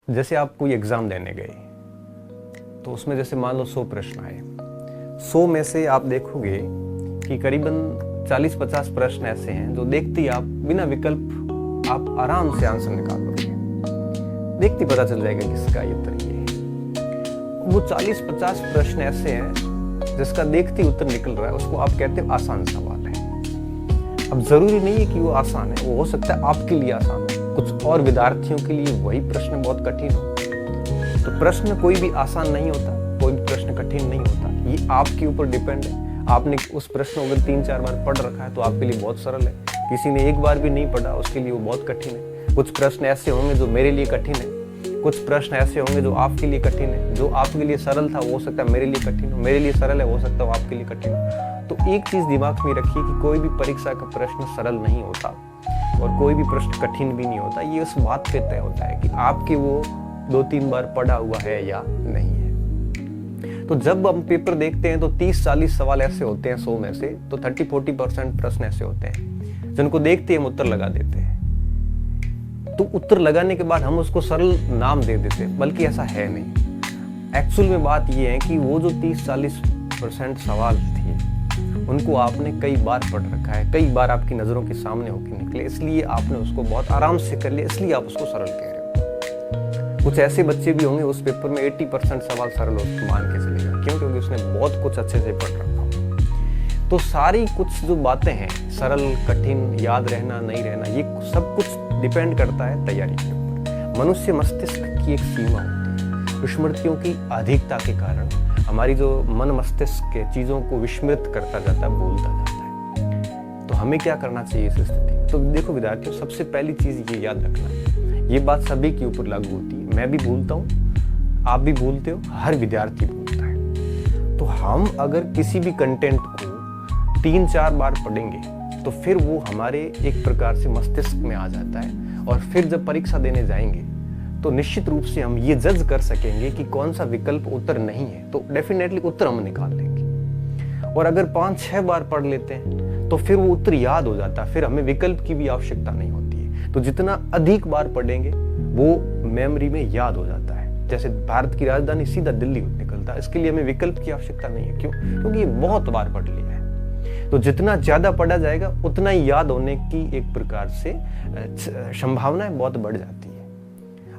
जैसे आप कोई एग्जाम देने गए तो उसमें जैसे मान लो 100 प्रश्न आए, 100 में से आप देखोगे कि करीबन 40-50 प्रश्न ऐसे हैं जो देखते ही आप बिना विकल्प आप आराम से आंसर निकाल लोगे। देखते पता चल जाएगा किसका ये उत्तर ये है। वो 40-50 प्रश्न ऐसे हैं जिसका देखते ही उत्तर निकल रहा है, उसको आप कहते हो आसान सवाल है। अब जरूरी नहीं है कि वो आसान है, वो हो सकता है आपके लिए आसान हो, कुछ और विद्यार्थियों के लिए वही प्रश्न बहुत कठिन हो। तो प्रश्न कोई भी आसान नहीं होता, कोई भी प्रश्न कठिन नहीं होता, ये आपके ऊपर डिपेंड है। आपने उस प्रश्न को अगर 3-4 बार पढ़ रखा है तो आपके लिए बहुत सरल है, किसी ने एक बार भी नहीं पढ़ा उसके लिए वो बहुत कठिन है। कुछ प्रश्न ऐसे होंगे जो मेरे लिए कठिन है, कुछ प्रश्न ऐसे होंगे जो आपके लिए कठिन है। जो आपके लिए सरल था वो हो सकता है मेरे लिए कठिन हो, मेरे लिए सरल है वो हो सकता है वो आपके लिए कठिन हो। तो एक चीज दिमाग में रखिए कि कोई भी परीक्षा का प्रश्न सरल नहीं होता और कोई भी प्रश्न कठिन भी नहीं होता। ये उस बात पे तय होता है कि आपके वो 2-3 बार पढ़ा हुआ है या नहीं है। तो जब हम पेपर देखते हैं तो 30-40 सवाल ऐसे होते हैं 100 में से, तो 30-40% प्रश्न ऐसे होते हैं जिनको देखते ही हम उत्तर लगा देते हैं। तो उत्तर लगाने के बाद हम उसको सरल नाम दे देते हैं, बल्कि ऐसा है नहीं। एक्चुअल में बात ये है कि वो जो 30-40% सवाल थे उनको आपने कई बार पढ़ रखा है, कई बार आपकी नजरों के सामने होकर निकले, इसलिए आपने उसको बहुत आराम से कर लिया, इसलिए आप उसको सरल कह रहे हो। कुछ ऐसे बच्चे भी होंगे उस पेपर में 80% सवाल सरल उसको मान के चलेगा, क्यों? क्योंकि उसने बहुत कुछ अच्छे से पढ़ रखा हो। तो सारी कुछ जो बातें हैं, सरल कठिन, याद रहना नहीं रहना, ये सब कुछ डिपेंड करता है तैयारी के ऊपर। मनुष्य मस्तिष्क की एक सीमा होती है, विस्मृतियों की अधिकता के कारण हमारी जो मन मस्तिष्क के चीजों को विस्मृत करता जाता है, भूलता जाता है। तो हमें क्या करना चाहिए इस स्थिति में? तो देखो विद्यार्थियों, सबसे पहली चीज ये याद रखना, ये बात सभी के ऊपर लागू होती है। मैं भी भूलता हूँ, आप भी भूलते हो, हर विद्यार्थी भूलता है। तो हम अगर किसी भी कंटेंट को 3-4 बार पढ़ेंगे तो फिर वो हमारे एक प्रकार से मस्तिष्क में आ जाता है, और फिर जब परीक्षा देने जाएंगे तो निश्चित रूप से हम ये जज कर सकेंगे कि कौन सा विकल्प उत्तर नहीं है, तो डेफिनेटली उत्तर हम निकाल लेंगे। और अगर 5-6 बार पढ़ लेते हैं तो फिर वो उत्तर याद हो जाता है, फिर हमें विकल्प की भी आवश्यकता नहीं होती है। तो जितना अधिक बार पढ़ेंगे वो मेमोरी में याद हो जाता है। जैसे भारत की राजधानी सीधा दिल्ली निकलता है, इसके लिए हमें विकल्प की आवश्यकता नहीं है। क्यों? क्योंकि ये बहुत बार पढ़ लिया है। तो जितना ज्यादा पढ़ा जाएगा उतना ही याद होने की एक प्रकार से संभावनाएं बहुत बढ़ जाती है।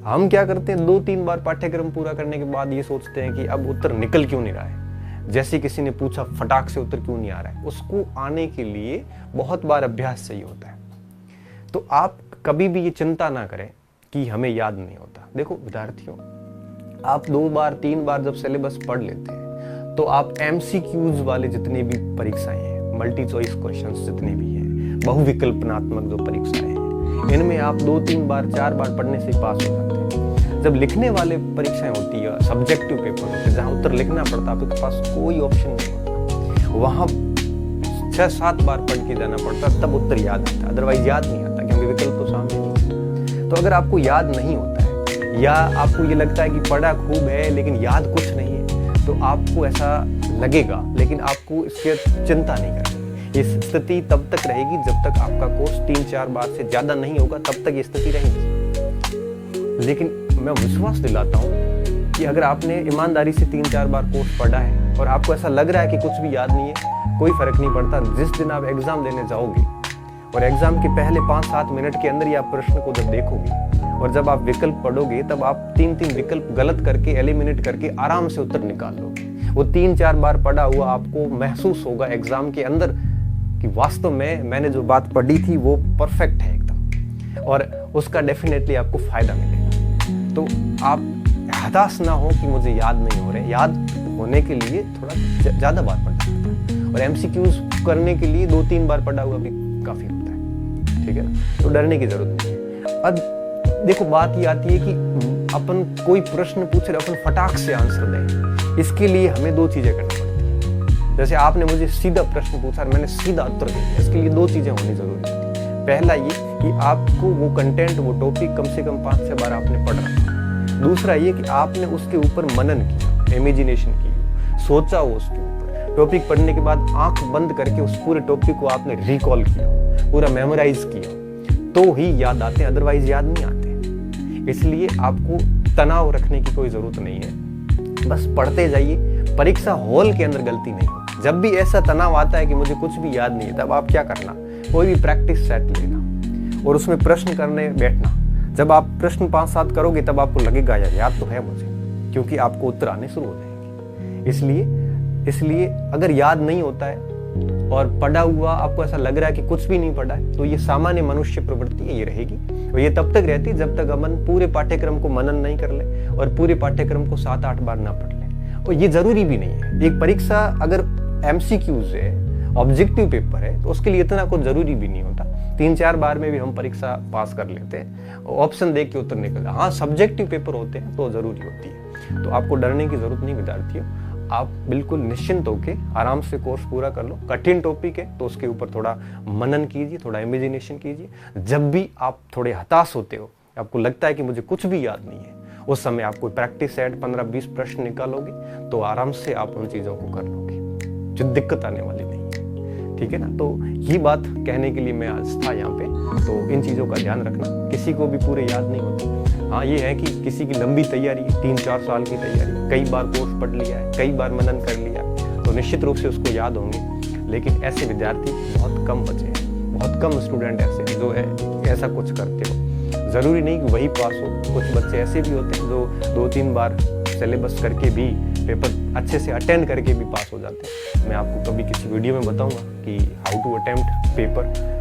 हम क्या करते हैं, 2-3 बार पाठ्यक्रम पूरा करने के बाद ये सोचते हैं कि अब उत्तर निकल क्यों नहीं रहा है। जैसे किसी ने पूछा फटाक से उत्तर क्यों नहीं आ रहा है, उसको आने के लिए बहुत बार अभ्यास चाहिए होता है। तो आप कभी भी ये चिंता ना करें कि हमें याद नहीं होता। देखो विद्यार्थियों, आप 2 बार 3 बार जब सिलेबस पढ़ लेते हैं तो आप MCQs वाले जितने भी परीक्षाएं हैं, मल्टी चॉइस क्वेश्चंस जितने भी हैं, बहुविकल्पनात्मक जो परीक्षाएं हैं, इनमें आप 2-3 बार 4 बार पढ़ने से पास हो जाते हैं। जब लिखने वाले परीक्षाएं होती है, सब्जेक्टिव पेपर होते हैं, जहां उत्तर लिखना पड़ता है, आपके पास कोई ऑप्शन नहीं होता, वहां 6-7 बार पढ़ के जाना पड़ता, तब उत्तर याद आता, अदरवाइज याद नहीं आता, क्योंकि विकल्प तो सामने नहीं। तो अगर आपको याद नहीं होता है या आपको ये लगता है कि पढ़ा खूब है लेकिन याद कुछ नहीं है, तो आपको ऐसा लगेगा, लेकिन आपको इसकी चिंता नहीं करनी। ये स्थिति तब तक रहेगी जब तक आपका कोर्स 3-4 बार से ज्यादा नहीं होगा, तब तक ये स्थिति रहेगी। लेकिन मैं विश्वास दिलाता हूँ कि अगर आपने ईमानदारी से 3-4 बार कोर्स पढ़ा है और आपको ऐसा लग रहा है कि कुछ भी याद नहीं है, कोई फर्क नहीं पड़ता। जिस दिन आप एग्जाम देने जाओगे और एग्जाम के पहले 5-7 मिनट के अंदर ही आप प्रश्न को जब देखोगे और जब आप विकल्प पढ़ोगे, तब आप 3-3 विकल्प गलत करके, एलिमिनेट करके आराम से उत्तर निकाल लोगे। वो 3-4 बार पढ़ा हुआ आपको महसूस होगा एग्जाम के अंदर कि वास्तव में मैंने जो बात पढ़ी थी वो परफेक्ट है एकदम, और उसका डेफिनेटली आपको फायदा मिलेगा। तो आप हताश ना हो कि मुझे याद नहीं हो रहे। याद होने के लिए थोड़ा ज्यादा बार पढ़ना पड़ता है, और MCQs करने के लिए 2-3 बार पढ़ा हुआ भी काफी होता है, ठीक है ना? तो डरने की जरूरत नहीं है। अब देखो बात ये आती है कि अपन कोई प्रश्न पूछ रहे, अपन फटाक से आंसर दें, इसके लिए हमें 2 चीजें करनी पड़ती है। जैसे आपने मुझे सीधा प्रश्न पूछा और मैंने सीधा उत्तर दे दिया, इसके लिए 2 चीजें होनी जरूरी होती है। पहला ये कि आपको वो कंटेंट, वो टॉपिक कम से कम 5-6 बार आपने पढ़ रखा। दूसरा ये कि आपने उसके ऊपर मनन किया, इमेजिनेशन की, सोचा हो उसके ऊपर। टॉपिक पढ़ने के बाद आंख बंद करके उस पूरे टॉपिक को आपने रिकॉल किया, पूरा मेमोराइज किया, तो ही याद आते हैं, अदरवाइज याद नहीं आते। इसलिए आपको तनाव रखने की कोई ज़रूरत नहीं है, बस पढ़ते जाइए। परीक्षा हॉल के अंदर गलती नहीं होती। जब भी ऐसा तनाव आता है कि मुझे कुछ भी याद नहीं है, तब आप क्या करना, कोई भी प्रैक्टिस सेट लेना और उसमें प्रश्न करने बैठना। जब आप प्रश्न 5-7 करोगे तब आपको लगेगा यार याद तो है मुझे, क्योंकि आपको उत्तर आने शुरू हो जाएंगे। इसलिए अगर याद नहीं होता है और पढ़ा हुआ आपको ऐसा लग रहा है कि कुछ भी नहीं पढ़ा है, तो ये सामान्य मनुष्य प्रवृत्ति है, ये रहेगी। और ये तब तक रहती जब तक अपन पूरे पाठ्यक्रम को मनन नहीं कर ले और पूरे पाठ्यक्रम को 7-8 बार ना पढ़ ले। और ये जरूरी भी नहीं है। एक परीक्षा अगर MCQs है, ऑब्जेक्टिव पेपर है, तो उसके लिए इतना कुछ जरूरी भी नहीं होता। 3-4 बार में भी हम परीक्षा पास कर लेते हैं, ऑप्शन देख के उत्तर निकल। हाँ, सब्जेक्टिव पेपर होते हैं तो जरूरी होती है। तो आपको डरने की जरूरत नहीं विद्यार्थियों, आप बिल्कुल निश्चिंत होके आराम से कोर्स पूरा कर लो। कठिन टॉपिक है तो उसके ऊपर थोड़ा मनन कीजिए, थोड़ा इमेजिनेशन कीजिए। जब भी आप थोड़े हताश होते हो, आपको लगता है कि मुझे कुछ भी याद नहीं है, उस समय आप कोई प्रैक्टिस सेट 15-20 प्रश्न निकालोगे तो आराम से आप उन चीज़ों को कर लोगे, जो दिक्कत आने वाली नहीं है। ठीक है ना। तो ये बात कहने के लिए मैं आज था यहाँ पे। तो इन चीज़ों का ध्यान रखना, किसी को भी पूरे याद नहीं होते। हाँ, ये है कि किसी की लंबी तैयारी है, 3-4 साल की तैयारी, कई बार कोर्स पढ़ लिया है, कई बार मनन कर लिया है, तो निश्चित रूप से उसको याद होंगे। लेकिन ऐसे विद्यार्थी बहुत कम बचे हैं, बहुत कम स्टूडेंट ऐसे हैं जो ऐसा कुछ करते हो। ज़रूरी नहीं कि वही पास हो, कुछ बच्चे ऐसे भी होते हैं जो 2-3 बार सिलेबस करके भी, पेपर अच्छे से अटेंड करके भी पास हो जाते हैं। मैं आपको कभी किसी वीडियो में बताऊंगा कि हाउ टू अटेम्प्ट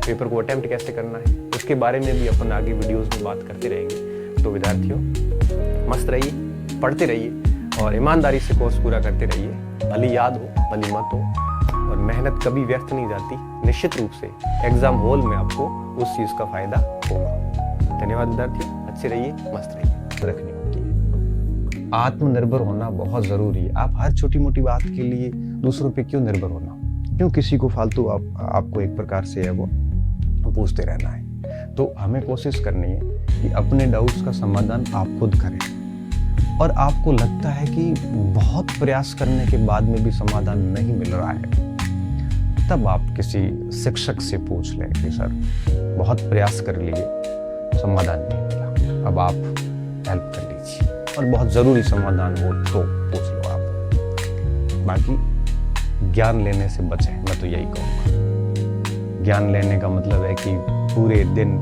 पेपर को अटेम्प्ट कैसे करना है, उसके बारे में भी अपन आगे वीडियोस में बात करते रहेंगे। तो विद्यार्थियों, मस्त रहिए, पढ़ते रहिए और ईमानदारी से कोर्स पूरा करते रहिए। भली याद हो, भली मत हो, और मेहनत कभी व्यर्थ नहीं जाती। निश्चित रूप से एग्जाम हॉल में आपको उस चीज़ का फायदा होगा। धन्यवाद विद्यार्थियों, अच्छे रहिए, मस्त रहिए। रखनी होती है, आत्मनिर्भर होना बहुत जरूरी है। आप हर छोटी मोटी बात के लिए दूसरों पे क्यों निर्भर होना, क्यों किसी को फालतू आपको एक प्रकार से है वो पूछते रहना है। तो हमें कोशिश करनी है कि अपने डाउट्स का समाधान आप खुद करें। और आपको लगता है कि बहुत प्रयास करने के बाद में भी समाधान नहीं मिल रहा है, तब आप किसी शिक्षक से पूछ लें कि सर बहुत प्रयास कर लिए, समाधान नहीं मिला, अब आप हेल्प कर लीजिए। और बहुत ज़रूरी समाधान हो तो पूछ लो आप। बाकी ज्ञान लेने से बचें, मैं तो यही कहूँगा। ज्ञान लेने का मतलब है कि पूरे दिन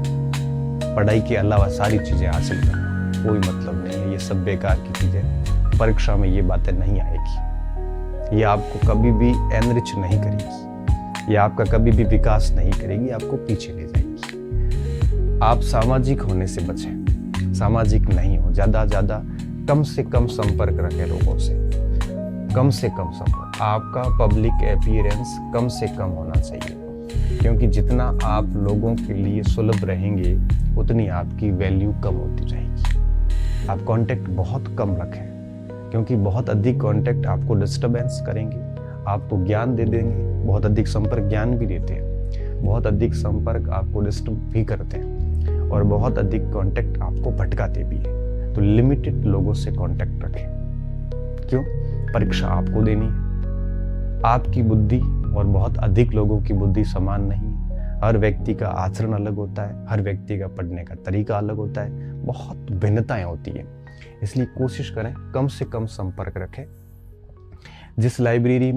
पढ़ाई के अलावा सारी चीज़ें हासिल करना, कोई मतलब नहीं है। ये सब बेकार की चीज़ें, परीक्षा में ये बातें नहीं आएगी। ये आपको कभी भी एनरिच नहीं करेगी, ये आपका कभी भी विकास नहीं करेगी, आपको पीछे ले जाएगी। आप सामाजिक होने से बचें, सामाजिक नहीं हो। ज़्यादा कम से कम संपर्क रखें लोगों से, कम से कम संपर्क। आपका पब्लिक अपीयरेंस कम से कम होना चाहिए, क्योंकि जितना आप लोगों के लिए सुलभ रहेंगे उतनी आपकी वैल्यू कम होती जाएगी। आप कांटेक्ट बहुत कम रखें, क्योंकि बहुत अधिक कांटेक्ट आपको डिस्टर्बेंस करेंगे, आपको ज्ञान दे देंगे। बहुत अधिक संपर्क ज्ञान भी देते हैं, बहुत अधिक संपर्क आपको डिस्टर्ब भी करते हैं, और बहुत अधिक कांटेक्ट आपको भटकाते भी है। तो लिमिटेड लोगों से कांटेक्ट रखें। क्यों? परीक्षा आपको देनी है। आपकी बुद्धि और बहुत अधिक लोगों की बुद्धि समान नहीं है। हर व्यक्ति का आचरण अलग होता है, हर व्यक्ति का पढ़ने का तरीका अलग होता है, बहुत भिन्नताएं होती है। इसलिए कोशिश करें कम से कम संपर्क रखें। जिस लाइब्रेरी में